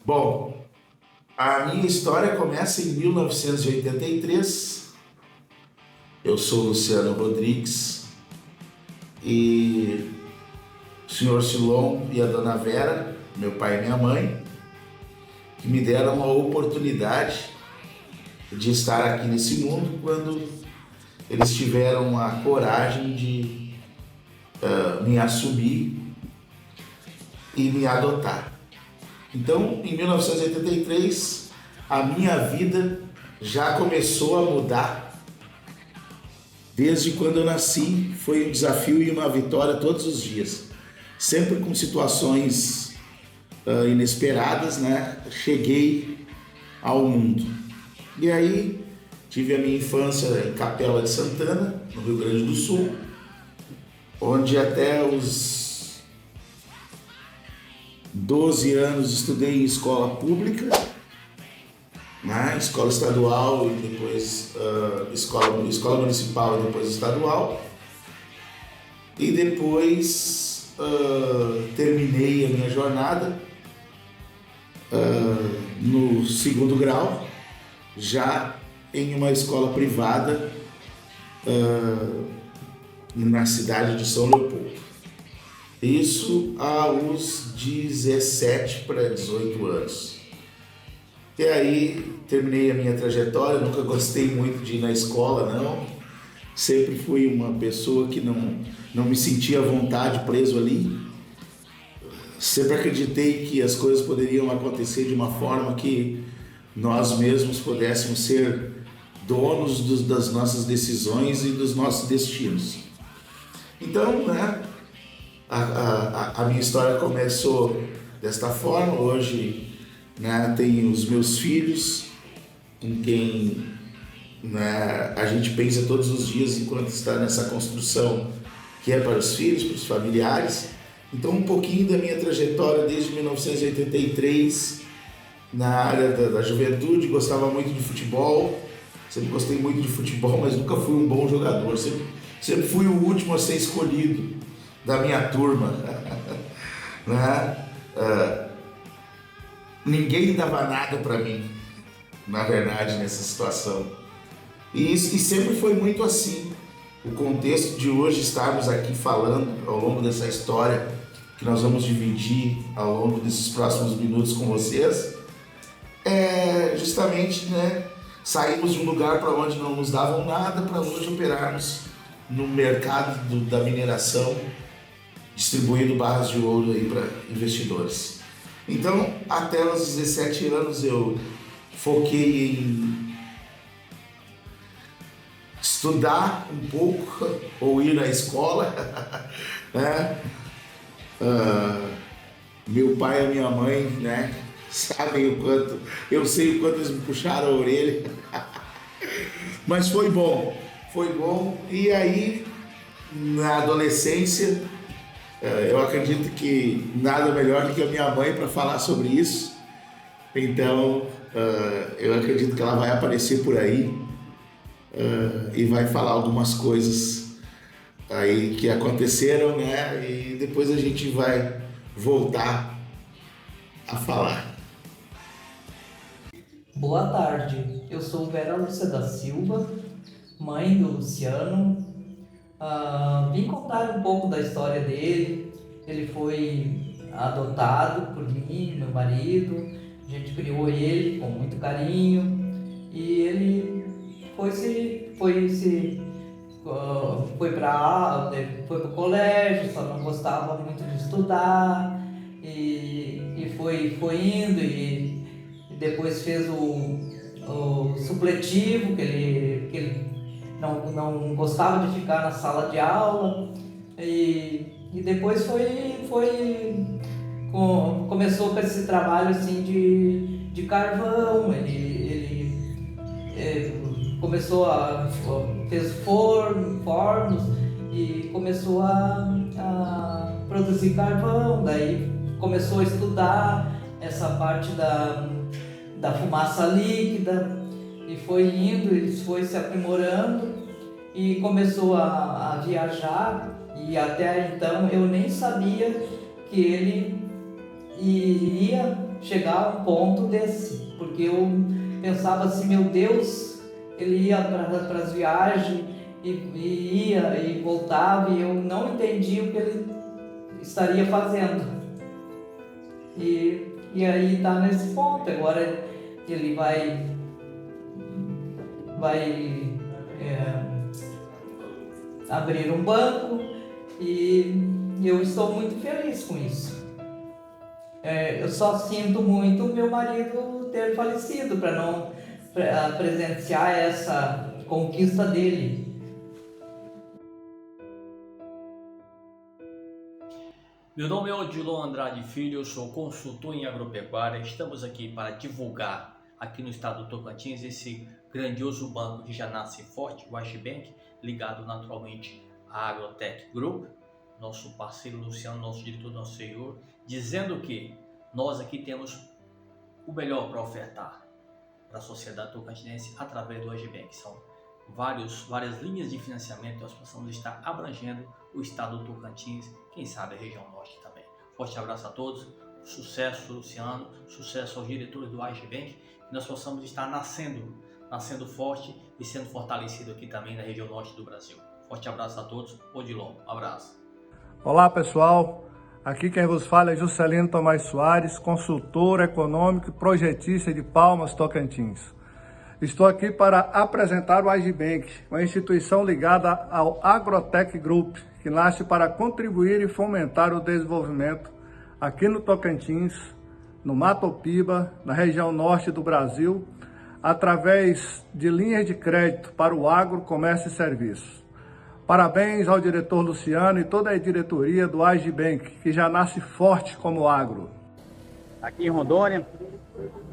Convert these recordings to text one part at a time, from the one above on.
Bom, a minha história começa em 1983. Eu sou Luciano Rodrigues e o senhor Silon e a dona Vera, meu pai e minha mãe, que me deram a oportunidade de estar aqui nesse mundo quando eles tiveram a coragem de me assumir e me adotar. Então, em 1983, a minha vida já começou a mudar. Desde quando eu nasci, foi um desafio e uma vitória todos os dias. Sempre com situações inesperadas, né? Cheguei ao mundo. E aí, tive a minha infância em Capela de Santana, no Rio Grande do Sul, onde até os 12 anos estudei em escola pública, né? Escola estadual e depois escola municipal e depois estadual. E depois terminei a minha jornada no segundo grau, já em uma escola privada na cidade de São Leopoldo. Isso aos 17 para 18 anos. E aí terminei a minha trajetória, nunca gostei muito de ir na escola, não. Sempre fui uma pessoa que não me sentia à vontade preso ali. Sempre acreditei que as coisas poderiam acontecer de uma forma que nós mesmos pudéssemos ser donos das nossas decisões e dos nossos destinos. Então, né, a minha história começou desta forma. Hoje, né, tenho os meus filhos, com quem, né, a gente pensa todos os dias enquanto está nessa construção, que é para os filhos, para os familiares. Então, um pouquinho da minha trajetória desde 1983, na área da juventude. Gostava muito de futebol, sempre gostei muito de futebol, mas nunca fui um bom jogador, sempre fui o último a ser escolhido da minha turma. Né? Ninguém dava nada para mim, na verdade, nessa situação. E sempre foi muito assim. O contexto de hoje estarmos aqui falando ao longo dessa história que nós vamos dividir ao longo desses próximos minutos com vocês é justamente, né, saímos de um lugar para onde não nos davam nada para hoje operarmos no mercado da mineração, distribuindo barras de ouro aí para investidores. Então, até os 17 anos eu foquei em estudar um pouco ou ir na escola, né? Meu pai e minha mãe, né, sabem o quanto, eu sei o quanto eles me puxaram a orelha, mas foi bom. E aí, na adolescência, eu acredito que nada melhor do que a minha mãe para falar sobre isso. Então, eu acredito que ela vai aparecer por aí e vai falar algumas coisas aí que aconteceram, né? E depois a gente vai voltar a falar. Boa tarde, eu sou Vera Lúcia da Silva, mãe do Luciano. Vim contar um pouco da história dele. Ele foi adotado por mim, meu marido. A gente criou ele com muito carinho e ele foi para o colégio, só não gostava muito de estudar e foi indo e depois fez o supletivo, que ele não gostava de ficar na sala de aula e depois começou com esse trabalho assim de carvão. Ele começou fez fornos e começou a produzir carvão. Daí começou a estudar essa parte da fumaça líquida e foi indo, ele foi se aprimorando e começou a viajar. E até então eu nem sabia que ele iria chegar a um ponto desse, porque eu pensava assim, meu Deus, ele ia para as viagens e ia e voltava e eu não entendia o que ele estaria fazendo. E aí está nesse ponto, agora ele vai abrir um banco e eu estou muito feliz com isso. Eu só sinto muito o meu marido ter falecido para não presenciar essa conquista dele. Meu nome é Odilon Andrade Filho, eu sou consultor em agropecuária. Estamos aqui para divulgar aqui no estado do Tocantins esse grandioso banco que já nasce forte, o Agibank, ligado naturalmente à Agrotech Group, nosso parceiro Luciano, nosso diretor, nosso senhor, dizendo que nós aqui temos o melhor para ofertar para a sociedade tocantinense através do Agibank. São várias linhas de financiamento que nós possamos estar abrangendo o estado do Tocantins, quem sabe a região norte também. Forte abraço a todos, sucesso Luciano, sucesso aos diretores do Agibank, que nós possamos estar nascendo forte e sendo fortalecido aqui também na região norte do Brasil. Forte abraço a todos, Odilon, um abraço. Olá pessoal, aqui quem vos fala é Juscelino Tomás Soares, consultor econômico e projetista de Palmas, Tocantins. Estou aqui para apresentar o Agibank, uma instituição ligada ao Agrotech Group, que nasce para contribuir e fomentar o desenvolvimento aqui no Tocantins, no Mato Piba, na região norte do Brasil, através de linhas de crédito para o agro, comércio e serviços. Parabéns ao diretor Luciano e toda a diretoria do Agibank, que já nasce forte como agro. Aqui em Rondônia,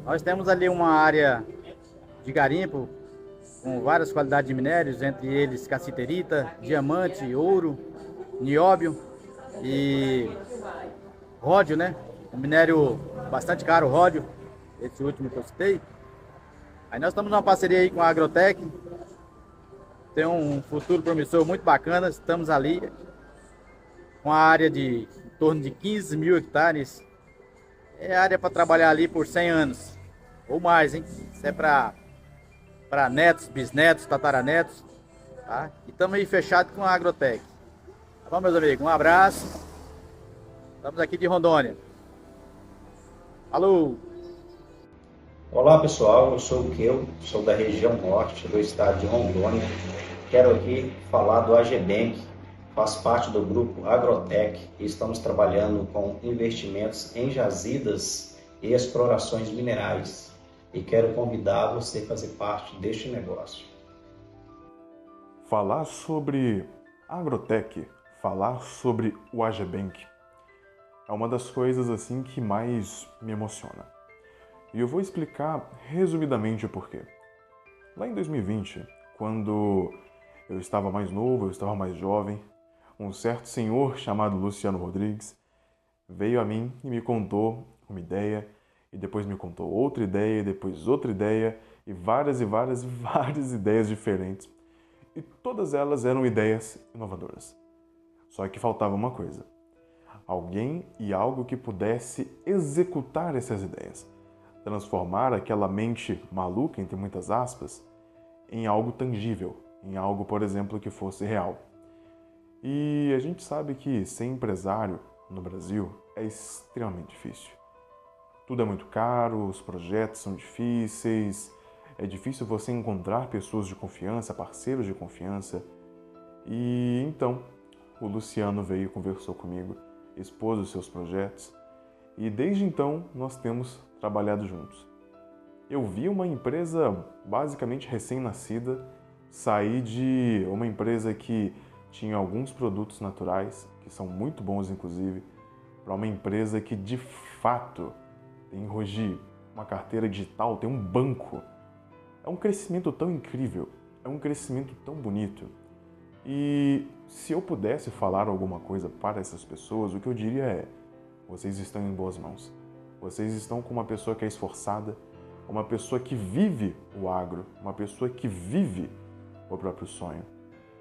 nós temos ali uma área de garimpo com várias qualidades de minérios, entre eles cassiterita, diamante, ouro, nióbio e ródio, né? Um minério bastante caro, o ródio, esse último que eu citei. Aí nós estamos numa parceria aí com a Agrotech, tem um futuro promissor muito bacana, estamos ali com a área de em torno de 15 mil hectares, é área para trabalhar ali por 100 anos, ou mais, hein? Isso é para netos, bisnetos, tataranetos, tá? E estamos aí fechados com a Agrotech. Tá bom, meus amigos? Um abraço. Estamos aqui de Rondônia. Alô! Olá pessoal, eu sou o Keu, sou da região norte do estado de Rondônia. Quero aqui falar do Agibank, faz parte do grupo Agrotech e estamos trabalhando com investimentos em jazidas e explorações minerais. E quero convidar você a fazer parte deste negócio. Falar sobre Agrotech, falar sobre o Agibank é uma das coisas assim que mais me emociona. E eu vou explicar resumidamente o porquê. Lá em 2020, quando eu estava mais novo, eu estava mais jovem, um certo senhor chamado Luciano Rodrigues veio a mim e me contou uma ideia, e depois me contou outra ideia, e depois outra ideia, e várias ideias diferentes. E todas elas eram ideias inovadoras. Só que faltava uma coisa: alguém e algo que pudesse executar essas ideias. Transformar aquela mente maluca, entre muitas aspas, em algo tangível, em algo, por exemplo, que fosse real. E a gente sabe que ser empresário no Brasil é extremamente difícil. Tudo é muito caro, os projetos são difíceis, é difícil você encontrar pessoas de confiança, parceiros de confiança. E então, o Luciano veio e conversou comigo, expôs os seus projetos, e desde então nós temos trabalhado juntos. Eu vi uma empresa basicamente recém-nascida sair de uma empresa que tinha alguns produtos naturais, que são muito bons inclusive, para uma empresa que de fato tem hoje uma carteira digital, tem um banco. É um crescimento tão incrível, é um crescimento tão bonito. E se eu pudesse falar alguma coisa para essas pessoas, o que eu diria é: vocês estão em boas mãos. Vocês estão com uma pessoa que é esforçada, uma pessoa que vive o agro, uma pessoa que vive o próprio sonho.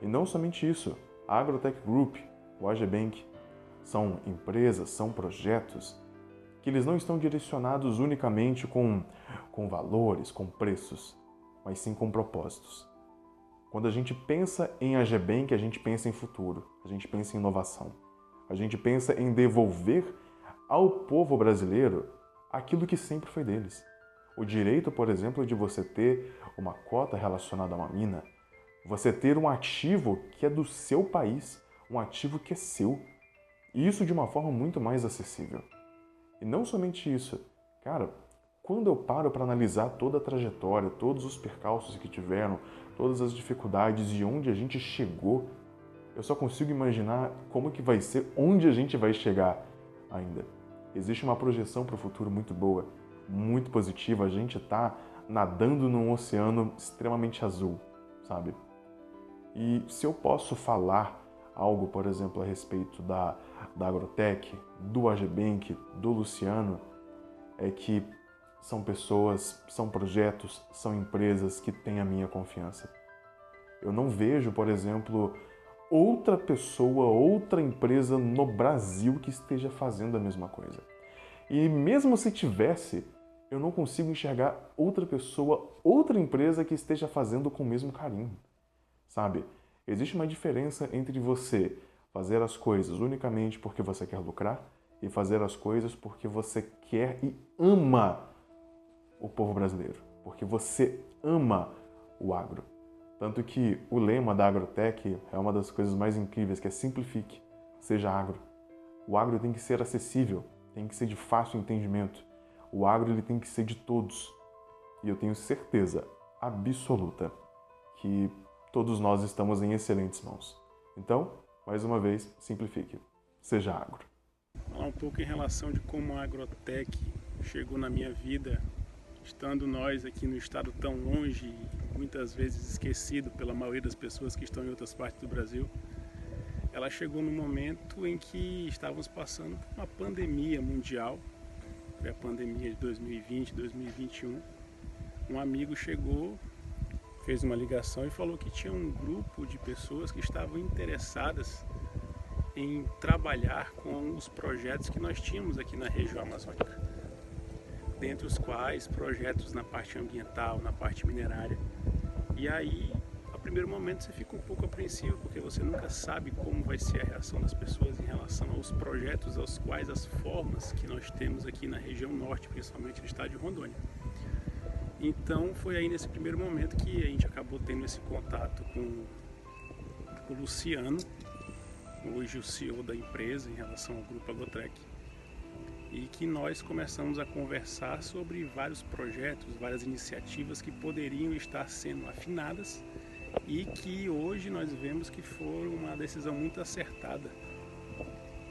E não somente isso, a Agrotech Group, o Agibank, são empresas, são projetos que eles não estão direcionados unicamente com valores, com preços, mas sim com propósitos. Quando a gente pensa em AGBank, a gente pensa em futuro, a gente pensa em inovação, a gente pensa em devolver ao povo brasileiro aquilo que sempre foi deles. O direito, por exemplo, de você ter uma cota relacionada a uma mina, você ter um ativo que é do seu país, um ativo que é seu, e isso de uma forma muito mais acessível. E não somente isso, cara, quando eu paro para analisar toda a trajetória, todos os percalços que tiveram, todas as dificuldades e onde a gente chegou, eu só consigo imaginar como que vai ser, onde a gente vai chegar ainda. Existe uma projeção para o futuro muito boa, muito positiva. A gente está nadando num oceano extremamente azul, sabe? E se eu posso falar algo, por exemplo, a respeito da Agrotech, do AGBank, do Luciano, é que são pessoas, são projetos, são empresas que têm a minha confiança. Eu não vejo, por exemplo, outra pessoa, outra empresa no Brasil que esteja fazendo a mesma coisa. E mesmo se tivesse, eu não consigo enxergar outra pessoa, outra empresa que esteja fazendo com o mesmo carinho, sabe? Existe uma diferença entre você fazer as coisas unicamente porque você quer lucrar e fazer as coisas porque você quer e ama o povo brasileiro, porque você ama o agro. Tanto que o lema da Agrotech é uma das coisas mais incríveis, que é simplifique, seja agro. O agro tem que ser acessível, tem que ser de fácil entendimento. O agro ele tem que ser de todos. E eu tenho certeza absoluta que todos nós estamos em excelentes mãos. Então, mais uma vez, simplifique, seja agro. Falar um pouco em relação de como a Agrotech chegou na minha vida, estando nós aqui no estado tão longe e muitas vezes esquecido pela maioria das pessoas que estão em outras partes do Brasil. Ela chegou no momento em que estávamos passando por uma pandemia mundial, foi a pandemia de 2020, 2021. Um amigo chegou, fez uma ligação e falou que tinha um grupo de pessoas que estavam interessadas em trabalhar com os projetos que nós tínhamos aqui na região amazônica, dentre os quais projetos na parte ambiental, na parte minerária. E aí, a primeiro momento você fica um pouco apreensivo, porque você nunca sabe como vai ser a reação das pessoas em relação aos projetos, aos quais as formas que nós temos aqui na região norte, principalmente no estado de Rondônia. Então foi aí nesse primeiro momento que a gente acabou tendo esse contato com o Luciano, hoje o CEO da empresa, em relação ao Grupo Agrotech, e que nós começamos a conversar sobre vários projetos, várias iniciativas que poderiam estar sendo afinadas e que hoje nós vemos que foi uma decisão muito acertada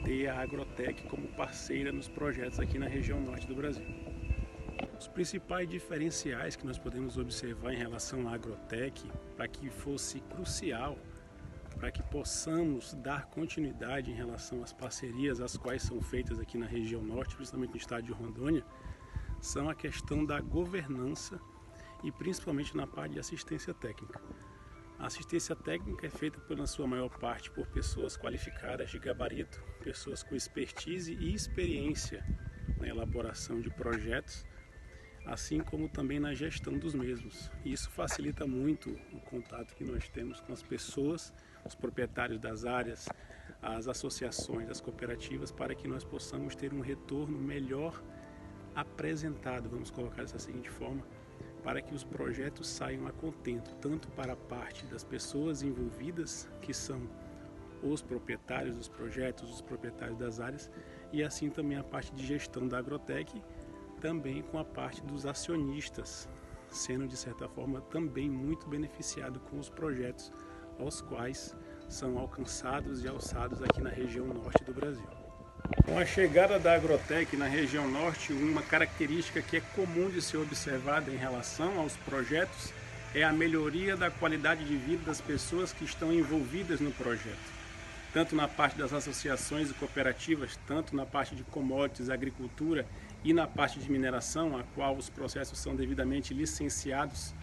ter a Agrotech como parceira nos projetos aqui na região norte do Brasil. Os principais diferenciais que nós podemos observar em relação à Agrotech, para que fosse crucial, para que possamos dar continuidade em relação às parcerias as quais são feitas aqui na região norte, principalmente no estado de Rondônia, são a questão da governança e principalmente na parte de assistência técnica. A assistência técnica é feita, na sua maior parte, por pessoas qualificadas de gabarito, pessoas com expertise e experiência na elaboração de projetos, assim como também na gestão dos mesmos. E isso facilita muito o contato que nós temos com as pessoas, os proprietários das áreas, as associações, as cooperativas, para que nós possamos ter um retorno melhor apresentado, vamos colocar dessa seguinte forma, para que os projetos saiam a contento, tanto para a parte das pessoas envolvidas, que são os proprietários dos projetos, os proprietários das áreas, e assim também a parte de gestão da Agrotech, também com a parte dos acionistas, sendo de certa forma também muito beneficiado com os projetos aos quais são alcançados e alçados aqui na região norte do Brasil. Com a chegada da Agrotech na região norte, uma característica que é comum de ser observada em relação aos projetos é a melhoria da qualidade de vida das pessoas que estão envolvidas no projeto, tanto na parte das associações e cooperativas, tanto na parte de commodities, agricultura e na parte de mineração, a qual os processos são devidamente licenciados.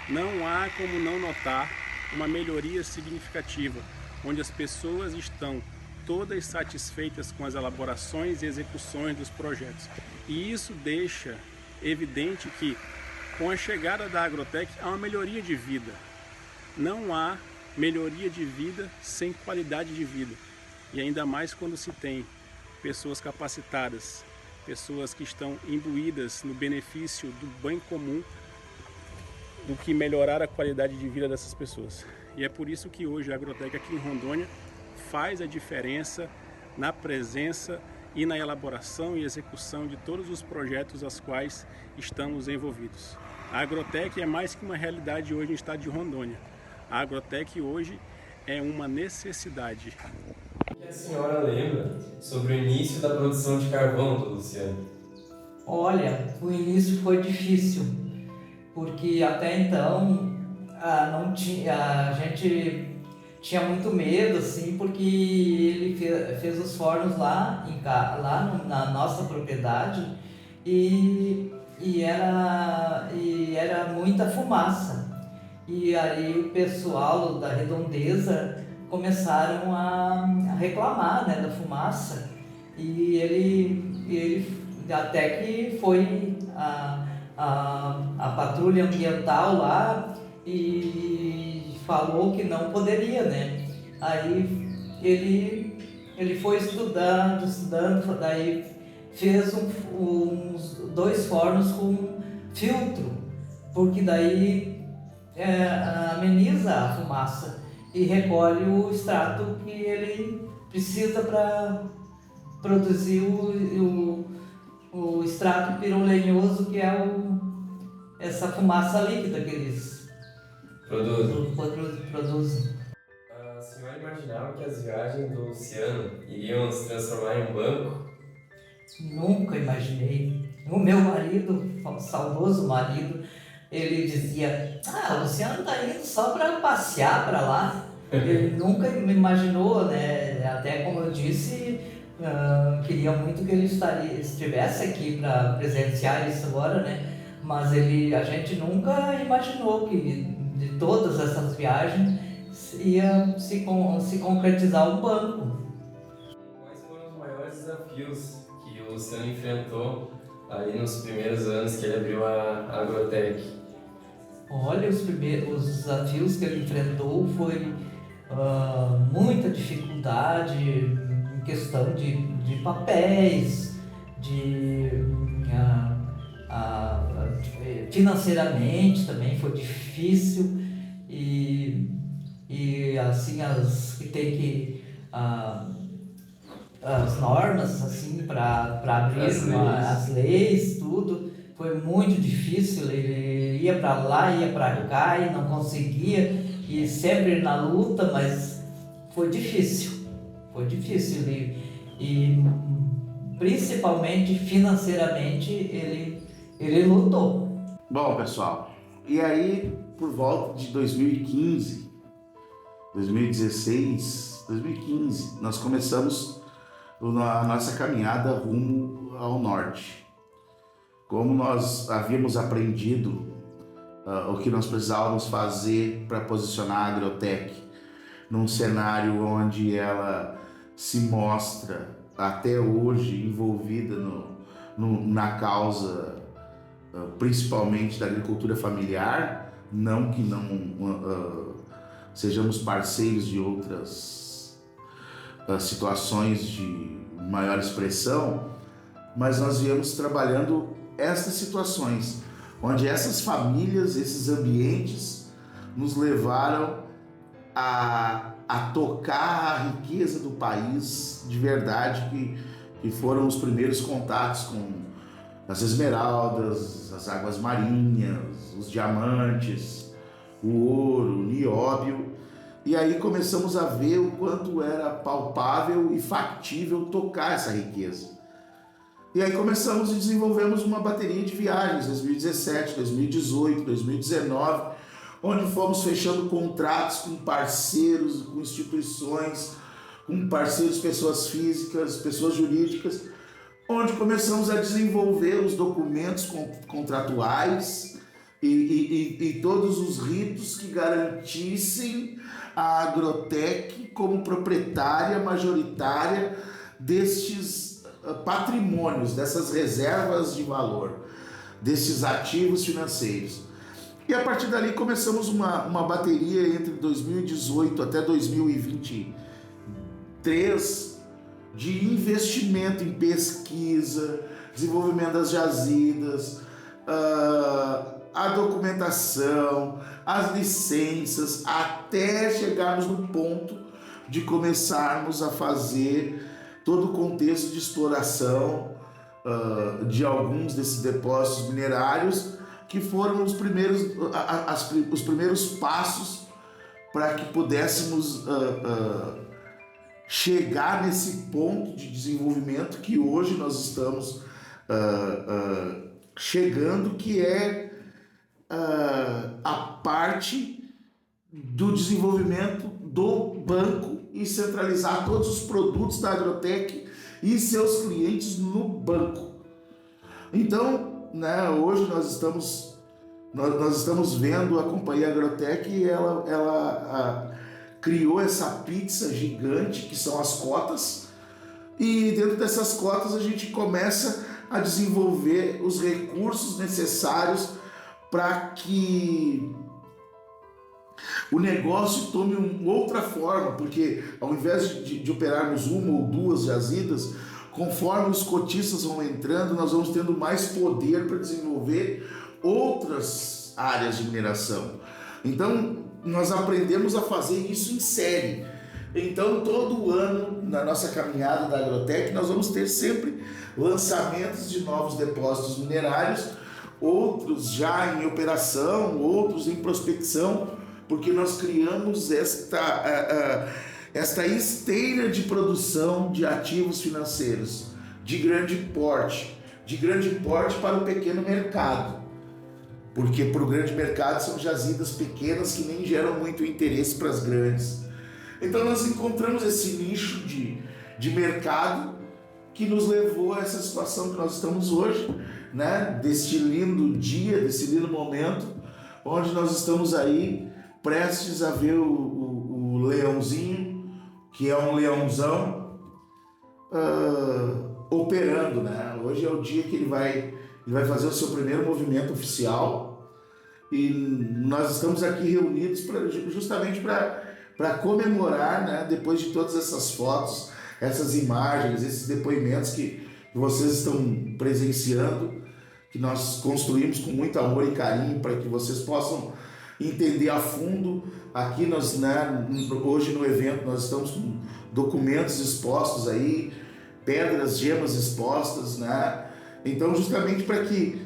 Não há como não notar uma melhoria significativa, onde as pessoas estão todas satisfeitas com as elaborações e execuções dos projetos. E isso deixa evidente que, com a chegada da Agrotech, há uma melhoria de vida. Não há melhoria de vida sem qualidade de vida. E ainda mais quando se tem pessoas capacitadas, pessoas que estão imbuídas no benefício do bem comum, do que melhorar a qualidade de vida dessas pessoas. E é por isso que hoje a Agrotech aqui em Rondônia faz a diferença na presença e na elaboração e execução de todos os projetos aos quais estamos envolvidos. A Agrotech é mais que uma realidade hoje no estado de Rondônia. A Agrotech hoje é uma necessidade. O que a senhora lembra sobre o início da produção de carvão do Luciano? Olha, o início foi difícil, porque até então a gente tinha muito medo, assim, porque ele fez os fornos lá na nossa propriedade e era muita fumaça. E aí o pessoal da Redondeza começaram a reclamar, né, da fumaça. E ele até que foi a patrulha ambiental lá e falou que não poderia, né? Aí ele foi estudando, daí fez uns 2 fornos com filtro, porque daí ameniza a fumaça e recolhe o extrato que ele precisa para produzir o extrato pirolenhoso, que é essa fumaça líquida que eles produzem. A senhora imaginava que as viagens do Luciano iriam se transformar em um banco? Nunca imaginei. O meu marido, o saudoso marido, ele dizia: o Luciano está indo só para passear para lá. Ele nunca me imaginou, né? Até como eu disse, queria muito que ele estivesse aqui para presenciar isso agora, né? Mas a gente nunca imaginou que de todas essas viagens ia se concretizar um banco. Quais foram os maiores desafios que o Luciano enfrentou ali nos primeiros anos que ele abriu a Agrotech? Olha, os desafios que ele enfrentou foi muita dificuldade em questão de papéis, financeiramente também foi difícil e assim que tem que as normas assim para abrir as leis, tudo foi muito difícil. Ele ia para lá, ia para cá e não conseguia, e sempre na luta, mas foi difícil e principalmente financeiramente ele lutou. Bom, pessoal, e aí por volta de 2015, 2016, 2015, nós começamos a nossa caminhada rumo ao norte. Como nós havíamos aprendido o que nós precisávamos fazer para posicionar a Agrotech num cenário onde ela se mostra até hoje envolvida na causa principalmente da agricultura familiar, não que não sejamos parceiros de outras situações de maior expressão, mas nós viemos trabalhando essas situações, onde essas famílias, esses ambientes nos levaram a tocar a riqueza do país de verdade, que foram os primeiros contatos com as esmeraldas, as águas marinhas, os diamantes, o ouro, o nióbio. E aí começamos a ver o quanto era palpável e factível tocar essa riqueza. E aí começamos e desenvolvemos uma bateria de viagens, 2017, 2018, 2019, onde fomos fechando contratos com parceiros, com instituições, com parceiros, pessoas físicas, pessoas jurídicas, onde começamos a desenvolver os documentos contratuais e todos os ritos que garantissem a Agrotech como proprietária majoritária destes patrimônios, dessas reservas de valor, desses ativos financeiros. E a partir dali começamos uma bateria entre 2018 até 2023 de investimento em pesquisa, desenvolvimento das jazidas, a documentação, as licenças, até chegarmos no ponto de começarmos a fazer todo o contexto de exploração de alguns desses depósitos minerários, que foram os primeiros passos para que pudéssemos chegar nesse ponto de desenvolvimento que hoje nós estamos chegando, que é a parte do desenvolvimento do banco e centralizar todos os produtos da Agrotech e seus clientes no banco. Então, né, hoje nós estamos vendo a companhia Agrotech, e ela criou essa pizza gigante que são as cotas, e dentro dessas cotas a gente começa a desenvolver os recursos necessários para que o negócio tome uma outra forma, porque ao invés de operarmos uma ou duas jazidas, conforme os cotistas vão entrando, nós vamos tendo mais poder para desenvolver outras áreas de mineração. Então, nós aprendemos a fazer isso em série. Então, todo ano, na nossa caminhada da Agrotech, nós vamos ter sempre lançamentos de novos depósitos minerários, outros já em operação, outros em prospecção, porque nós criamos esta esteira de produção de ativos financeiros de grande porte para o pequeno mercado, porque para o grande mercado são jazidas pequenas que nem geram muito interesse para as grandes. Então nós encontramos esse nicho de mercado que nos levou a essa situação que nós estamos hoje, né? Deste lindo dia, desse lindo momento, onde nós estamos aí prestes a ver o leãozinho, que é um leãozão, operando, né? Hoje é o dia que ele vai fazer o seu primeiro movimento oficial, e nós estamos aqui reunidos justamente para comemorar, né? Depois de todas essas fotos, essas imagens, esses depoimentos que vocês estão presenciando, que nós construímos com muito amor e carinho para que vocês possam entender a fundo. Aqui nós, né, hoje no evento nós estamos com documentos expostos aí, pedras, gemas expostas, né? Então justamente para que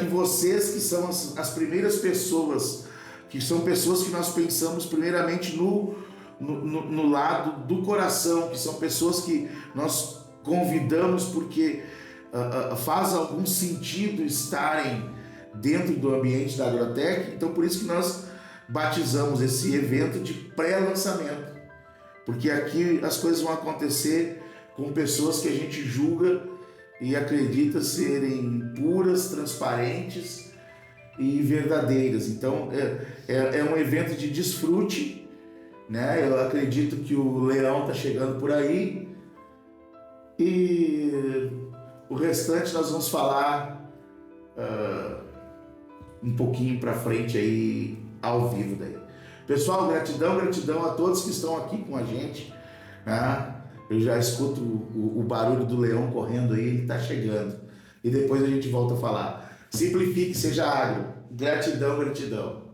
vocês, que são as primeiras pessoas, que são pessoas que nós pensamos primeiramente no lado do coração, que são pessoas que nós convidamos porque faz algum sentido estarem dentro do ambiente da Agrotech. Então por isso que nós batizamos esse evento de pré-lançamento, porque aqui as coisas vão acontecer com pessoas que a gente julga e acredita serem puras, transparentes e verdadeiras. Então é um evento de desfrute, né? Eu acredito que o leão está chegando por aí, e o restante nós vamos falar um pouquinho para frente aí, ao vivo daí. Pessoal, gratidão a todos que estão aqui com a gente, né? Eu já escuto o barulho do leão correndo aí, ele está chegando. E depois a gente volta a falar. Simplifique, seja agro. Gratidão.